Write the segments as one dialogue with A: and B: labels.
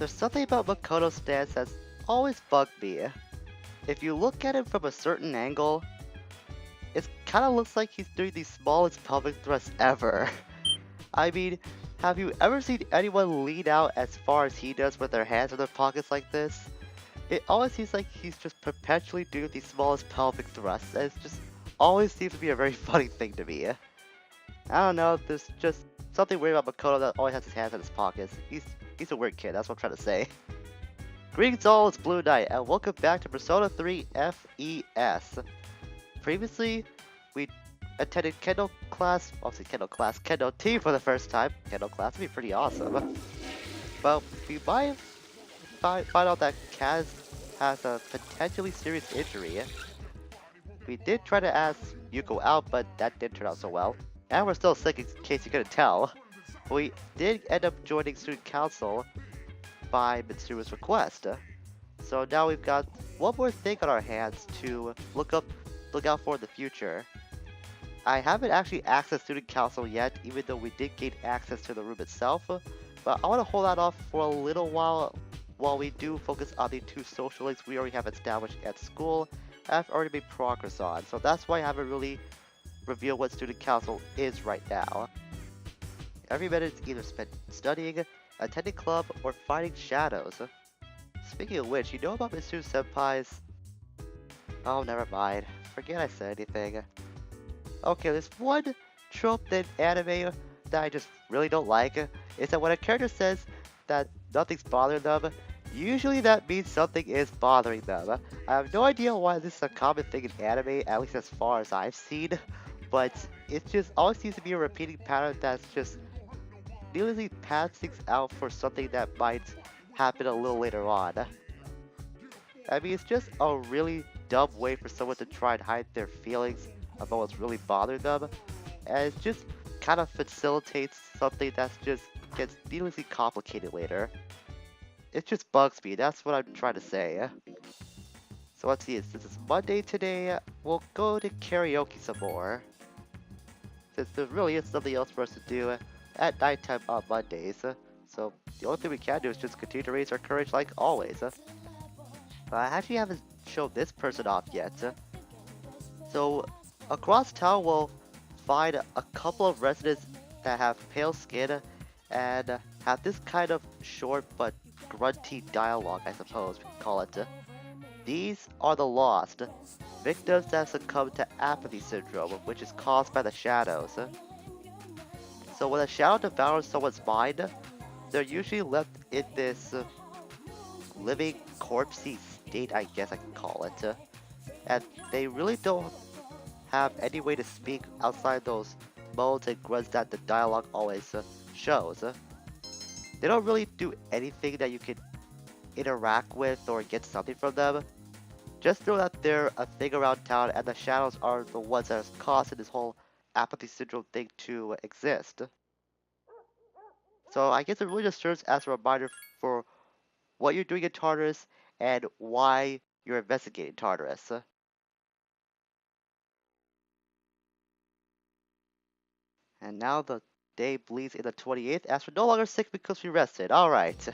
A: There's something about Makoto's stance that's always bugged me. If you look at him from a certain angle, it kind of looks like he's doing the smallest pelvic thrust ever. I mean, have you ever seen anyone lean out as far as he does with their hands in their pockets like this? It always seems like he's just perpetually doing the smallest pelvic thrusts, and it just always seems to be a very funny thing to me. I don't know, there's just something weird about Makoto that always has his hands in his pockets. He's a weird kid, that's what I'm trying to say. Greetings all, it's Blue Knight, and welcome back to Persona 3 FES. Previously, we attended Kendo class, obviously Kendo team for the first time. Kendo class would be pretty awesome. But we might find out that Kaz has a potentially serious injury. We did try to ask Yuko out, but that didn't turn out so well. And we're still sick in case you couldn't tell. We did end up joining student council by Mitsuru's request. So now we've got one more thing on our hands to look out for in the future. I haven't actually accessed student council yet, even though we did gain access to the room itself, but I want to hold that off for a little while we do focus on the two social links we already have established at school and have already made progress on, so that's why I haven't really revealed what student council is right now. Every minute is either spent studying, attending club, or fighting shadows. Speaking of which, you know about Mitsuru Senpai's... Oh, never mind. Forget I said anything. Okay, there's one trope in anime that I just really don't like. Is that when a character says that nothing's bothering them, usually that means something is bothering them. I have no idea why this is a common thing in anime, at least as far as I've seen, but it just always seems to be a repeating pattern that's just needlessly passing out for something that might happen a little later on. I mean, it's just a really dumb way for someone to try and hide their feelings about what's really bothering them, and it just kind of facilitates something that just gets needlessly complicated later. It just bugs me, that's what I'm trying to say. So let's see, since it's Monday today, we'll go to karaoke some more. Since there really is something else for us to do at nighttime on Mondays, so the only thing we can do is just continue to raise our courage like always. I actually haven't shown this person off yet. So across town we'll find a couple of residents that have pale skin and have this kind of short but grunty dialogue, I suppose we can call it. These are the lost, victims that have succumbed to apathy syndrome, which is caused by the shadows. So when a shadow devours someone's mind, they're usually left in this living corpsey state, I guess I can call it. And they really don't have any way to speak outside those moans and grunts that the dialogue always shows. They don't really do anything that you can interact with or get something from them. Just know that they're a thing around town and the shadows are the ones that have caused this whole apathy syndrome thing to exist. So I guess it really just serves as a reminder for what you're doing in Tartarus and why you're investigating Tartarus. And now the day bleeds in the 28th as we're no longer sick because we rested. Alright.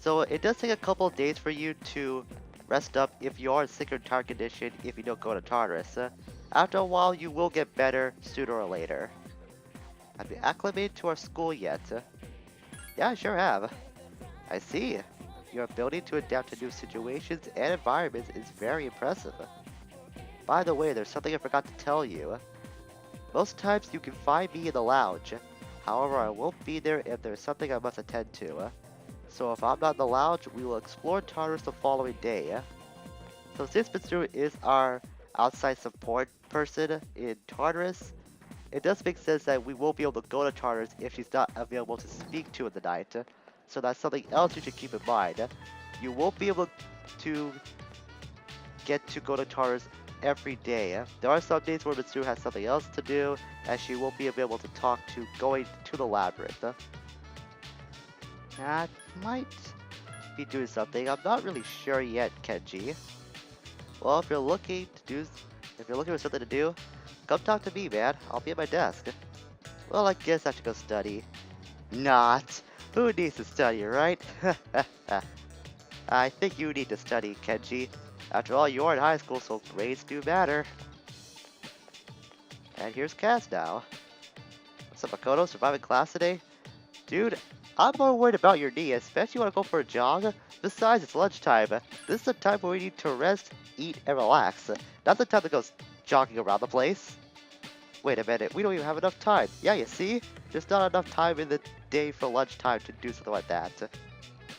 A: So it does take a couple of days for you to rest up if you are in sick or tired condition if you don't go to Tartarus. After a while you will get better sooner or later. Have you acclimated to our school yet? Yeah, I sure have. I see. Your ability to adapt to new situations and environments is very impressive. By the way, there's something I forgot to tell you. Most times you can find me in the lounge. However, I won't be there if there's something I must attend to. So if I'm not in the lounge, we will explore Tartarus the following day. So since Mitsuru is our outside support person in Tartarus, it does make sense that we won't be able to go to Tartarus if she's not available to speak to in the night. So that's something else you should keep in mind. You won't be able to get to go to Tartarus every day. There are some days where Mitsuru has something else to do, and she won't be available to talk to going to the labyrinth. That might be doing something. I'm not really sure yet, Kenji. Well, if you're looking for something to do, come talk to me, man. I'll be at my desk. Well, I guess I should go study. Not. Who needs to study, right? I think you need to study, Kenji. After all, you're in high school, so grades do matter. And here's Kaz now. What's up, Makoto? Surviving class today? Dude, I'm more worried about your knee, especially when I go for a jog. Besides, it's lunchtime. This is the time where we need to rest, eat, and relax. Not the time to go jogging around the place. Wait a minute, we don't even have enough time. Yeah, you see? There's not enough time in the day for lunchtime to do something like that.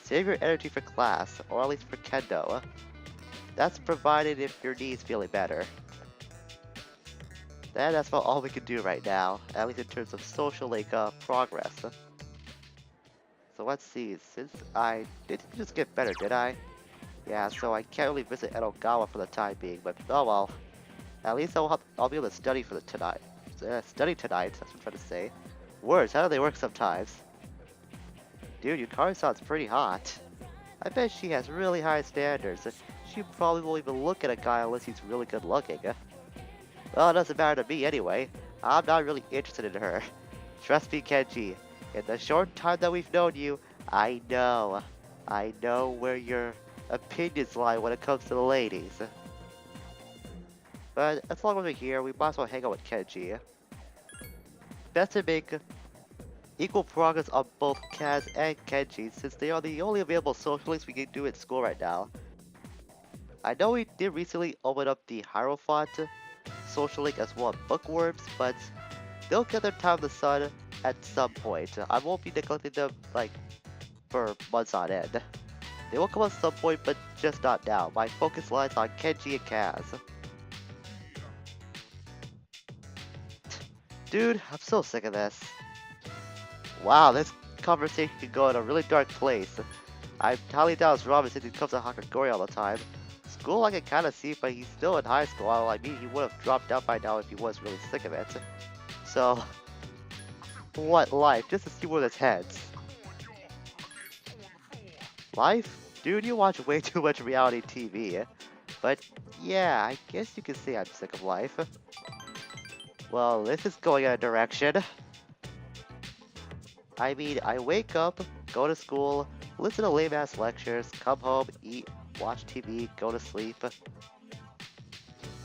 A: Save your energy for class, or at least for kendo. That's provided if your knee's feeling better. And that's about all we can do right now, at least in terms of social progress. So let's see, since I didn't just get better, did I? Yeah, so I can't really visit Edogawa for the time being, but oh well. At least I'll be able to study for tonight. Study tonight, that's what I'm trying to say. Words, how do they work sometimes? Dude, Yukari sounds pretty hot. I bet she has really high standards. She probably won't even look at a guy unless he's really good looking. Well, it doesn't matter to me anyway. I'm not really interested in her. Trust me, Kenji. In the short time that we've known you, I know where your opinions lie when it comes to the ladies. But as long as we're here, we might as well hang out with Kenji. Best to make equal progress on both Kaz and Kenji, since they are the only available social links we can do at school right now. I know we did recently open up the Hierophant social link as well as Bookworms, but they'll get their time in the sun at some point. I won't be neglecting them, like, for months on end. They will come at some point, but just not now. My focus lies on Kenji and Kaz. Dude, I'm so sick of this. Wow, this conversation can go in a really dark place. I'm highly doubt it's Robin since he comes to Hakagori all the time. School I can kinda see, but he's still in high school. I mean, he would have dropped out by now if he was really sick of it. So, what life? Just to see where this heads. Life? Dude, you watch way too much reality TV. But, yeah, I guess you can say I'm sick of life. Well, this is going in a direction. I mean, I wake up, go to school, listen to lame-ass lectures, come home, eat, watch TV, go to sleep.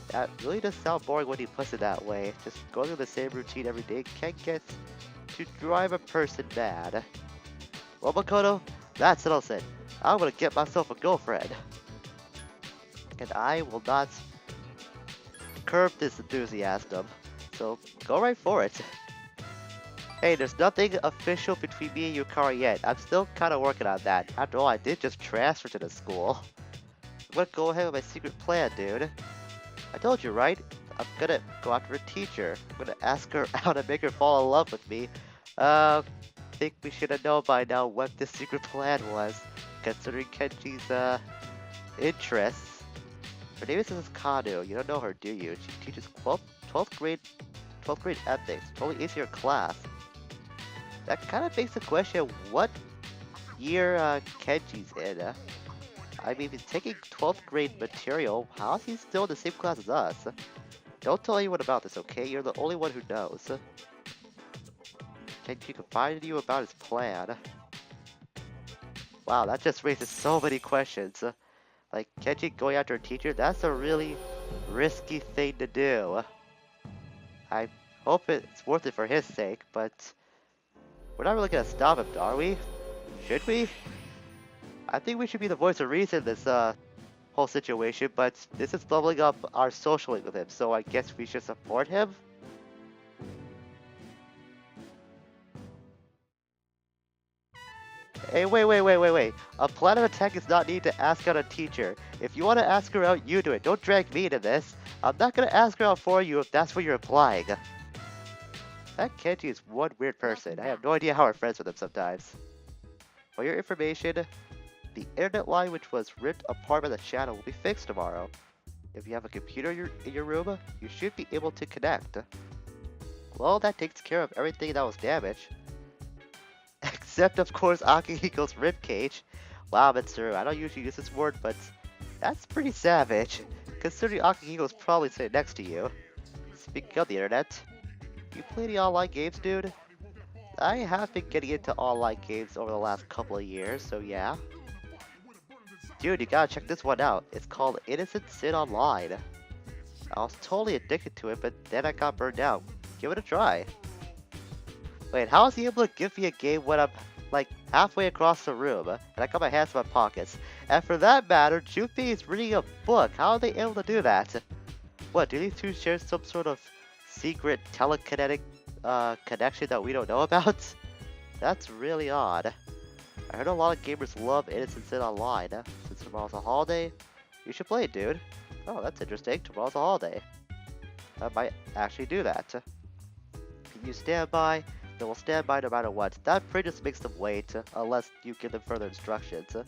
A: That really does sound boring when he puts it that way. Just going through the same routine every day can get to drive a person mad. Well, Makoto, that settles it. I'm gonna get myself a girlfriend. And I will not curb this enthusiasm. So, go right for it. Hey, there's nothing official between me and Yukari yet. I'm still kinda working on that. After all, I did just transfer to the school. I'm gonna go ahead with my secret plan, dude. I told you, right? I'm gonna go after a teacher. I'm gonna ask her out and make her fall in love with me. Think we should have known by now what this secret plan was, considering Kenji's, interests. Her name is Mrs. Kano. You don't know her, do you? She teaches 12th grade ethics. Totally easy your class. That kind of begs the question, what year Kenji's in? I mean, if he's taking 12th grade material, how is he still in the same class as us? Don't tell anyone about this, okay? You're the only one who knows. Kenji confided in you about his plan. Wow, that just raises so many questions. Like, Kenji going after a teacher, that's a really risky thing to do. I hope it's worth it for his sake, but we're not really gonna stop him, are we? Should we? I think we should be the voice of reason in this whole situation, but this is bubbling up our social link with him, so I guess we should support him? Hey, wait. A plan of attack is not needed to ask out a teacher. If you want to ask her out, you do it. Don't drag me into this. I'm not gonna ask her out for you if that's what you're implying. That Kenji is one weird person. I have no idea how we're friends with him sometimes. For your information, the internet line which was ripped apart by the shadow will be fixed tomorrow. If you have a computer in your room, you should be able to connect. Well, that takes care of everything that was damaged. Except, of course, Akihiko's ribcage. Wow, Mitsuru, I don't usually use this word, but that's pretty savage, considering Akihiko's probably sitting next to you. Speaking of the internet, you play any online games, dude? I have been getting into online games over the last couple of years, so yeah. Dude, you gotta check this one out. It's called Innocent Sin Online. I was totally addicted to it, but then I got burned out. Give it a try. Wait, how is he able to give me a game when I'm, like, halfway across the room, and I got my hands in my pockets? And for that matter, Junpei is reading a book. How are they able to do that? What, do these two share some sort of secret telekinetic connection that we don't know about? That's really odd. I heard a lot of gamers love Innocent Sin Online. Since tomorrow's a holiday, you should play it, dude. Oh, that's interesting. Tomorrow's a holiday. I might actually do that. If you stand by, they will stand by no matter what. That pretty just makes them wait, unless you give them further instructions. You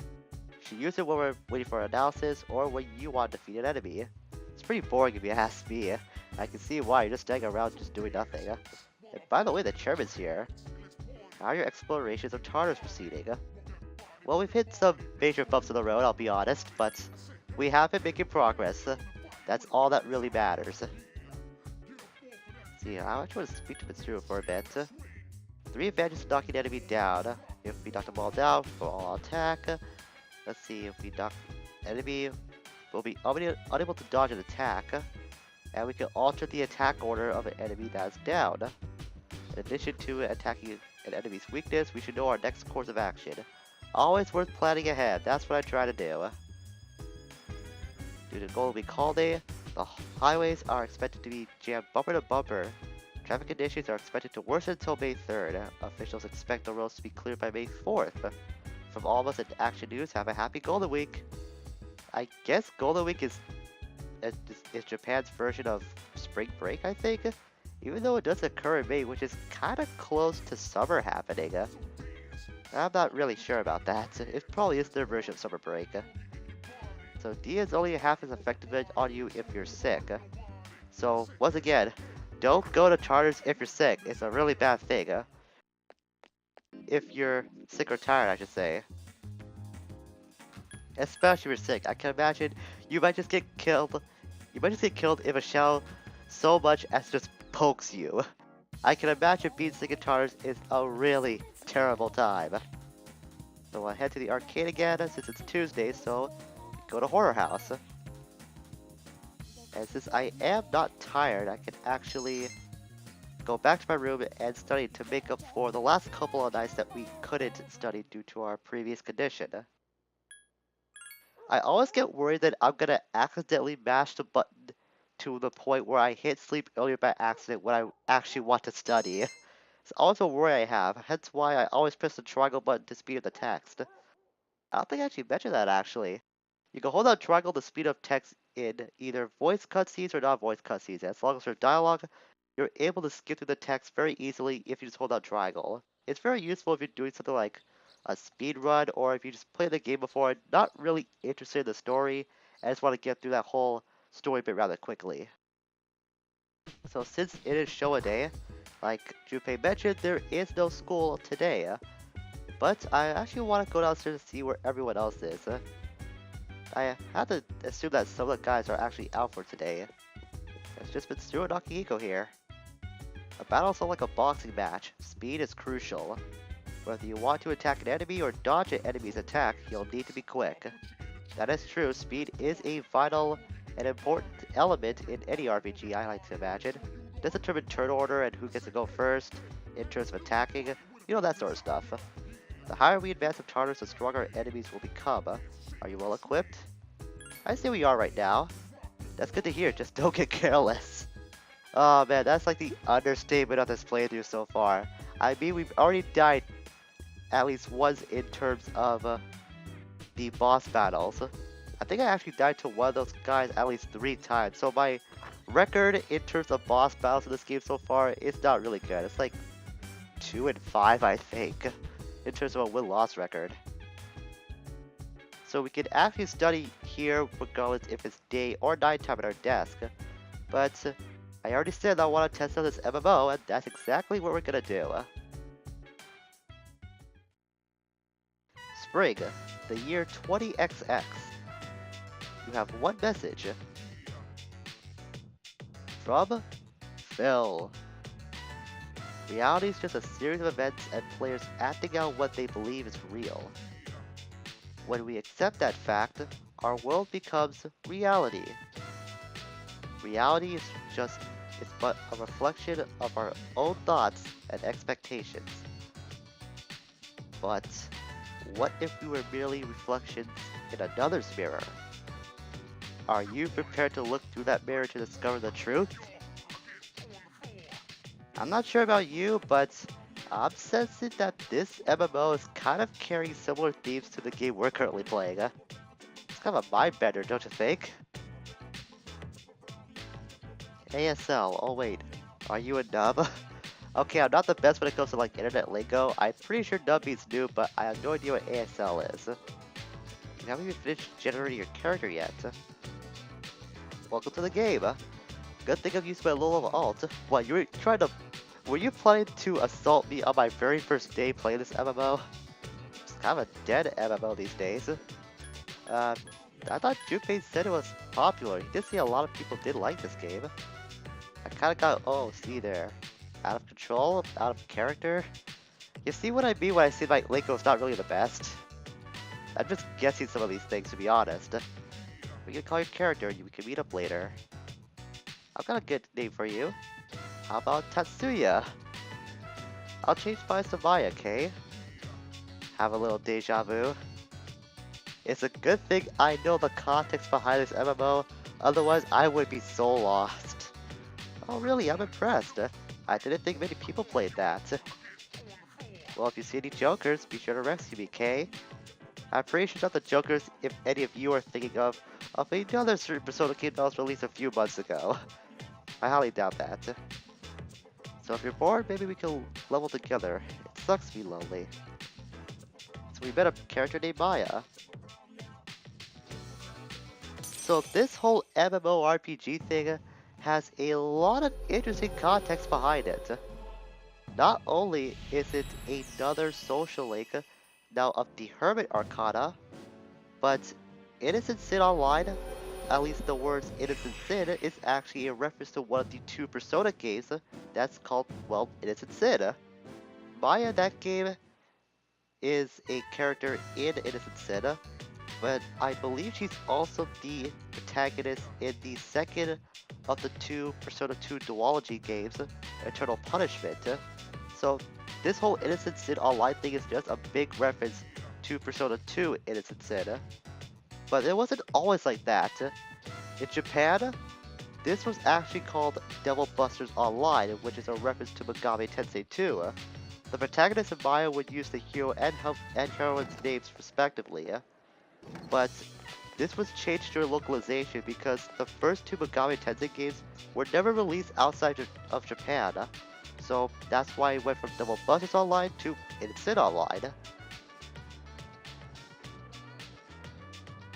A: should use it when we're waiting for analysis, or when you want to defeat an enemy. It's pretty boring if you ask me. I can see why, you're just standing around just doing nothing. And by the way, the chairman's here. How are your explorations of Tartarus proceeding? Well, we've hit some major bumps in the road, I'll be honest, but we have been making progress. That's all that really matters. Let's see, I actually want to speak to Mitsuru for a bit. 3 advantages of knocking the enemy down. If we knock them all down, for all attack. Let's see, if we knock the enemy, we'll be unable to dodge an attack. And we can alter the attack order of an enemy that's down. In addition to attacking an enemy's weakness, we should know our next course of action. Always worth planning ahead, that's what I try to do. Due to Golden Week holiday, the highways are expected to be jammed bumper to bumper. Traffic conditions are expected to worsen until May 3rd. Officials expect the roads to be cleared by May 4th. From all of us at Action News, have a happy Golden Week. I guess Golden Week is Japan's version of spring break, I think? Even though it does occur in May, which is kind of close to summer happening. I'm not really sure about that. It probably is their version of summer break. So D is only half as effective on you if you're sick. So once again, don't go to charters if you're sick. It's a really bad thing. If you're sick or tired, I should say. Especially if you're sick. I can imagine you might just get killed. You might just get killed if a shell so much as just pokes you. I can imagine being sick at charters is a really terrible time. So I'll head to the arcade again since it's Tuesday, so go to Horror House. And since I am not tired, I can actually go back to my room and study to make up for the last couple of nights that we couldn't study due to our previous condition. I always get worried that I'm gonna accidentally mash the button to the point where I hit sleep earlier by accident when I actually want to study. It's always a worry I have, hence why I always press the triangle button to speed up the text. I don't think I actually mentioned that actually. You can hold down triangle to speed up text in either voice cutscenes or non-voice cutscenes. As long as there's dialogue, you're able to skip through the text very easily if you just hold down triangle. It's very useful if you're doing something like a speed run, or if you just play the game before and not really interested in the story and just want to get through that whole story bit rather quickly. So since it is show a day, like Junpei mentioned, there is no school today. But I actually want to go downstairs to see where everyone else is. I had to assume that some of the guys are actually out for today. It's just been Mitsuru and Akihiko here. A battle is like a boxing match. Speed is crucial. Whether you want to attack an enemy or dodge an enemy's attack, you'll need to be quick. That is true, speed is a vital and important element in any RPG, I like to imagine. It does determine turn order and who gets to go first, in terms of attacking, you know, that sort of stuff. The higher we advance of Tartarus, the stronger our enemies will become. Are you well equipped? I say we are right now. That's good to hear, just don't get careless. Oh man, that's like the understatement of this playthrough so far. I mean, we've already died at least once in terms of the boss battles. I think I actually died to one of those guys at least 3 times, so my record in terms of boss battles in this game so far is not really good. It's like 2 and 5, I think, in terms of a win-loss record. So we can actually study here regardless if it's day or nighttime at our desk. But I already said I want to test out this MMO, and that's exactly what we're gonna do. Spring, the year 20XX. You have one message. From Phil. Reality is just a series of events and players acting out what they believe is real. When we accept that fact, our world becomes reality. Reality is just is but a reflection of our own thoughts and expectations. But what if we were merely reflections in another's mirror? Are you prepared to look through that mirror to discover the truth? I'm not sure about you, but I'm sensing that this MMO is kind of carrying similar themes to the game we're currently playing. It's kind of a mind bender, don't you think? ASL, oh wait, are you a nub? Okay, I'm not the best when it comes to like internet lingo. I'm pretty sure nub means new, but I have no idea what ASL is. You haven't even finished generating your character yet. Welcome to the game. Good thing I've used my low level alt. What, you were trying to... Were you planning to assault me on my very first day playing this MMO? It's kind of a dead MMO these days. I thought Junpei said it was popular. He did say a lot of people did like this game. I kinda got OOC there. Out of control, out of character. You see what I mean when I say like Lingo's not really the best? I'm just guessing some of these things, to be honest. We can call your character and we can meet up later. I've got a good name for you. How about Tatsuya? I'll change mine to Maya, okay? Have a little deja vu. It's a good thing I know the context behind this MMO, otherwise I would be so lost. Oh really, I'm impressed. I didn't think many people played that. Well, if you see any jokers, be sure to rescue me, okay? I'm pretty sure not the jokers if any of you are thinking of another certain Persona game that was released a few months ago. I highly doubt that. So if you're bored, maybe we can level together. It sucks to be lonely. So we met a character named Maya. So this whole MMORPG thing has a lot of interesting context behind it. Not only is it another social link, now of the Hermit Arcana, but Innocent Sin Online, at least the words Innocent Sin, is actually a reference to one of the two Persona games that's called, well, Innocent Sin. Maya, that game, is a character in Innocent Sin, but I believe she's also the protagonist in the second of the two Persona 2 duology games, Eternal Punishment. So this whole Innocent Sin Online thing is just a big reference to Persona 2 Innocent Sin. But it wasn't always like that. In Japan, this was actually called Devil Busters Online, which is a reference to Megami Tensei 2. The protagonist and Maya would use the hero and heroine's names respectively. But this was changed during localization because the first two Megami Tensei games were never released outside of Japan. So that's why it went from Devil Busters Online to Innocent Online.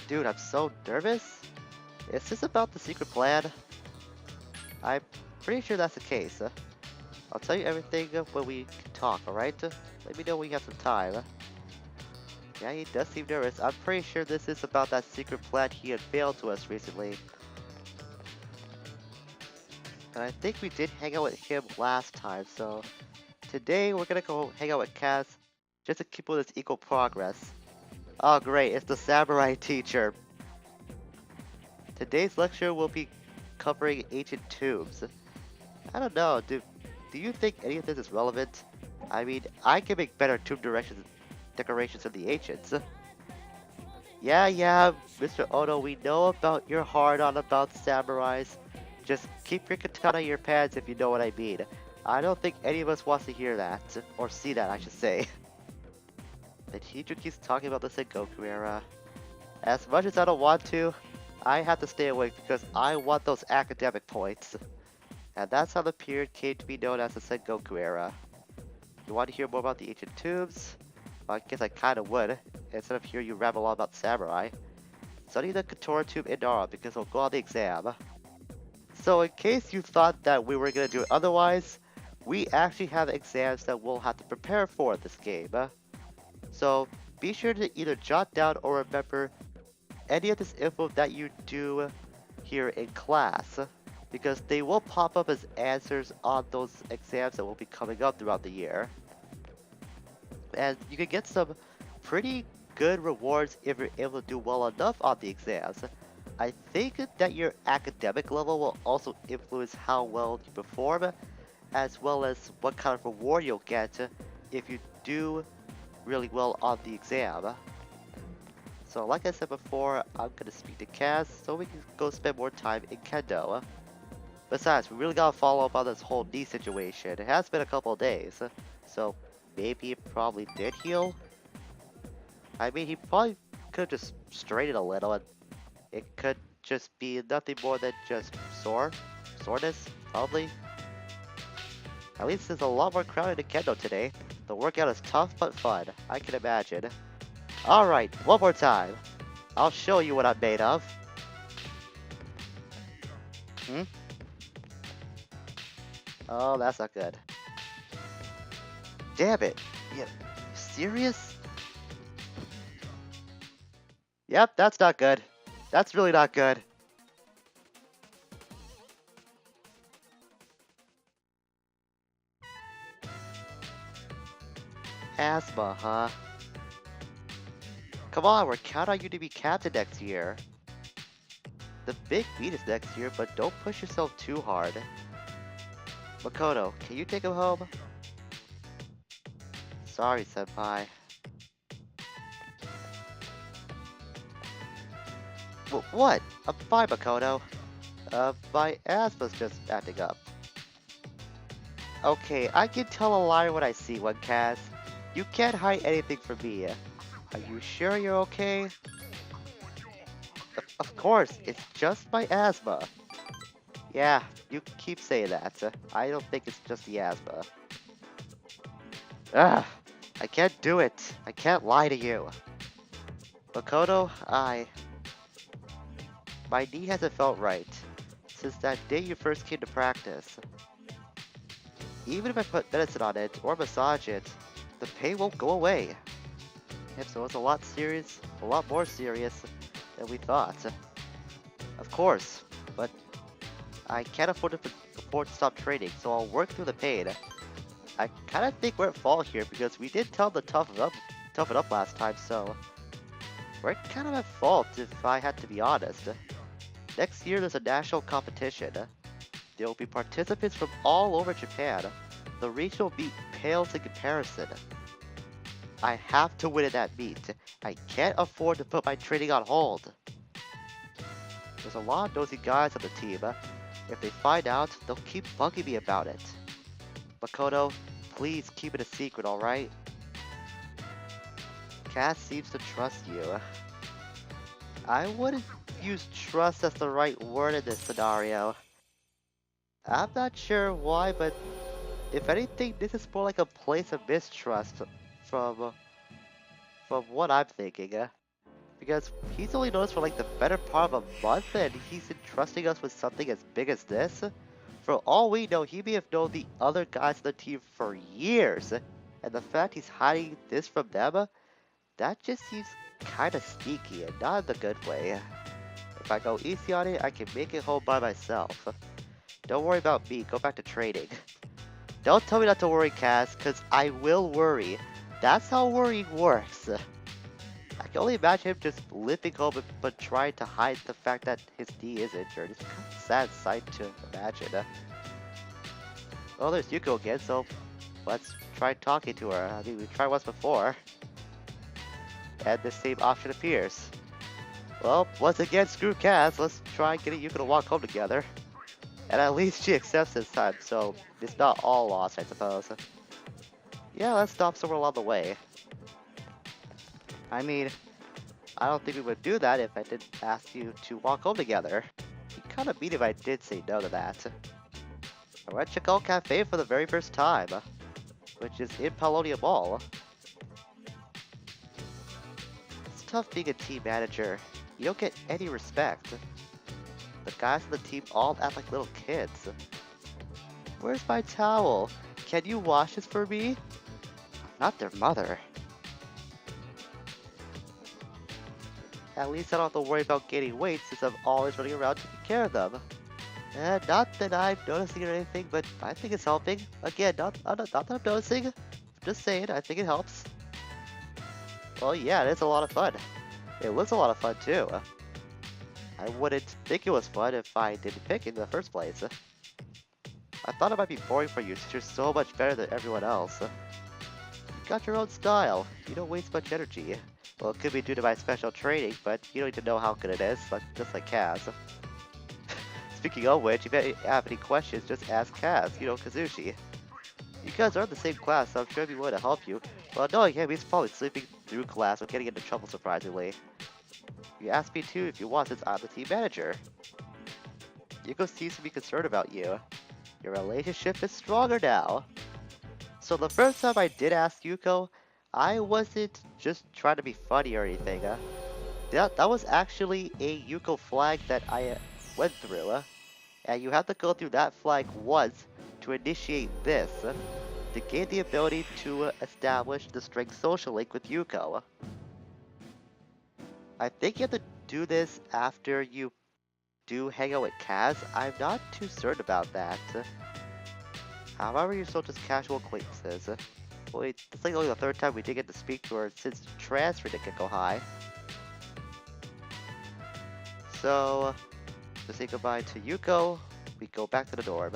A: Dude, I'm so nervous. Is this about the secret plan? I'm pretty sure that's the case. I'll tell you everything when we can talk, alright? Let me know when you have some time. Yeah, he does seem nervous. I'm pretty sure this is about that secret plan he unveiled to us recently. And I think we did hang out with him last time, so... Today, we're gonna go hang out with Kaz, just to keep with this equal progress. Oh great, it's the samurai teacher. Today's lecture will be covering ancient tombs. I don't know, do you think any of this is relevant? I mean, I can make better tomb decorations than the ancients. Yeah, Mr. Ono, we know about your hard-on about samurais. Just keep your katana in your pants if you know what I mean. I don't think any of us wants to hear that, or see that, I should say. The teacher keeps talking about the Sengoku era. As much as I don't want to, I have to stay awake because I want those academic points. And that's how the period came to be known as the Sengoku era. You want to hear more about the ancient tombs? Well, I guess I kinda would, instead of hearing you ramble on about samurai. Study the Katora tomb in Nara because it'll go on the exam. So in case you thought that we were gonna do it otherwise, we actually have exams that we'll have to prepare for this game. So be sure to either jot down or remember any of this info that you do here in class. because they will pop up as answers on those exams that will be coming up throughout the year. And you can get some pretty good rewards if you're able to do well enough on the exams. I think that your academic level will also influence how well you perform, as well as what kind of reward you'll get if you do really well on the exam. So like I said before, I'm gonna speak to Kaz so we can go spend more time in Kendo. Besides, we really gotta follow up on this whole knee situation. It has been a couple of days, so maybe it probably did heal. I mean, he probably could just straighten a little, and it could just be nothing more than just soreness, probably. At least there's a lot more crowded in Kendo today. The workout is tough but fun, I can imagine. Alright, one more time. I'll show you what I'm made of. Oh, that's not good. Damn it. You serious? Yep, that's not good. That's really not good. Asthma, huh? Come on, we're counting on you to be captain next year. The big beat is next year, but don't push yourself too hard. Makoto, can you take him home? Sorry, senpai. What? I'm fine, Makoto. My asthma's just acting up. Okay, I can tell a liar when I see one, Kaz. You can't hide anything from me. Are you sure you're okay? Of course, it's just my asthma. Yeah, you keep saying that. I don't think it's just the asthma. Ugh, I can't do it. I can't lie to you. Makoto, my knee hasn't felt right since that day you first came to practice. Even if I put medicine on it or massage it, the pain won't go away. Yep, so it's a lot more serious than we thought. Of course, but I can't afford to stop training, so I'll work through the pain. I kind of think we're at fault here because we did tell them to toughen up last time, so we're kind of at fault if I had to be honest. Next year there's a national competition. There will be participants from all over Japan. The regional meet pales in comparison. I have to win in that meet. I can't afford to put my training on hold. There's a lot of nosy guys on the team. If they find out, they'll keep bugging me about it. Makoto, please keep it a secret, alright? Cass seems to trust you. I wouldn't use trust as the right word in this scenario. I'm not sure why, but if anything, this is more like a place of mistrust from what I'm thinking. Because he's only known us for like the better part of a month, and he's entrusting us with something as big as this. For all we know, he may have known the other guys on the team for years, and the fact he's hiding this from them, that just seems kinda sneaky and not in the good way. If I go easy on it, I can make it home by myself. Don't worry about me, go back to training. Don't tell me not to worry, Cass, cause I will worry. That's how worrying works. I can only imagine him just limping home but trying to hide the fact that his knee is injured. It's kind of a sad sight to imagine. Well, there's Yuko again, so let's try talking to her. I mean, we tried once before. And the same option appears. Well, once again, screw Cass. Let's try getting Yuko to walk home together. And at least she accepts this time, so it's not all lost, I suppose. Yeah, let's stop somewhere along the way. I mean, I don't think we would do that if I didn't ask you to walk home together. It'd be kind of mean if I did say no to that. I went to Gekkoukan Cafe for the very first time, which is in Paulownia Mall. It's tough being a team manager. You don't get any respect. The guys on the team all act like little kids. Where's my towel? Can you wash this for me? I'm not their mother. At least I don't have to worry about gaining weight since I'm always running around taking care of them. Not that I'm noticing or anything, but I think it's helping. Again, not that I'm noticing. Just saying, I think it helps. Well, yeah, it is a lot of fun. It was a lot of fun too. I wouldn't think it was fun if I didn't pick it in the first place. I thought it might be boring for you since you're so much better than everyone else. You got your own style. You don't waste much energy. Well, it could be due to my special training, but you don't need to know how good it is, just like Kaz. Speaking of which, if you have any questions, just ask Kaz, Kazushi. You guys are in the same class, so I'm sure he'd be willing to help you. Well, knowing him, he's probably sleeping through class or getting into trouble, surprisingly. You ask me too if you want, since I'm the team manager. Yuko seems to be concerned about you. Your relationship is stronger now. So the first time I did ask Yuko, I wasn't just trying to be funny or anything. That was actually a Yuko flag that I went through. And you have to go through that flag once to initiate this, to gain the ability to establish the strength social link with Yuko. I think you have to do this after you do hang out with Kaz. I'm not too certain about that. However, you're still just casual acquaintances. Well, it's like only the third time we did get to speak to her since transferring to Gekkoukan High. So, to say goodbye to Yuko, we go back to the dorm.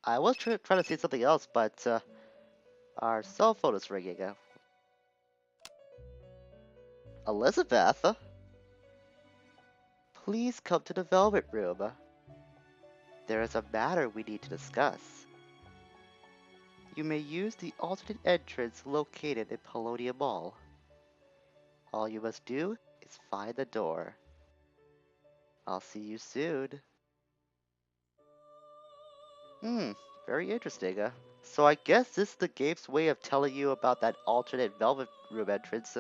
A: I was trying to say something else, but our cell phone is ringing. Elizabeth? Please come to the Velvet Room. There is a matter we need to discuss. You may use the alternate entrance located in Polonium Mall. All you must do is find the door. I'll see you soon. Very interesting. So I guess this is the game's way of telling you about that alternate Velvet Room entrance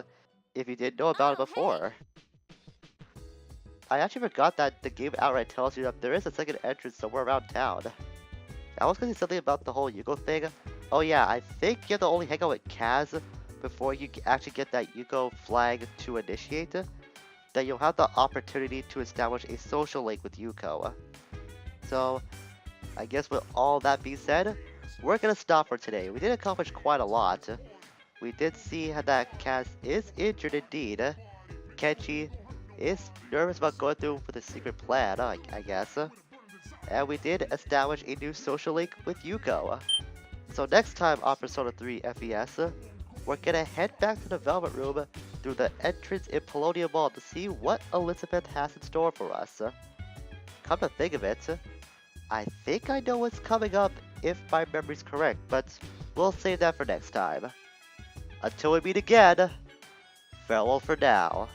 A: if you didn't know about it before. I actually forgot that the game outright tells you that there is a second entrance somewhere around town. I was gonna say something about the whole Yuko thing. Oh yeah, I think you have to only hang out with Kaz before you actually get that Yuko flag to initiate. That you'll have the opportunity to establish a social link with Yuko. So, I guess with all that being said, we're gonna stop for today. We did accomplish quite a lot. We did see that Kaz is injured indeed. Kenshi is nervous about going through with a secret plan, I guess. And we did establish a new social link with Yuko. So next time on Persona 3 FES, we're gonna head back to the Velvet Room through the entrance in Polonium Mall to see what Elizabeth has in store for us. Come to think of it, I think I know what's coming up if my memory's correct, but we'll save that for next time. Until we meet again, farewell for now.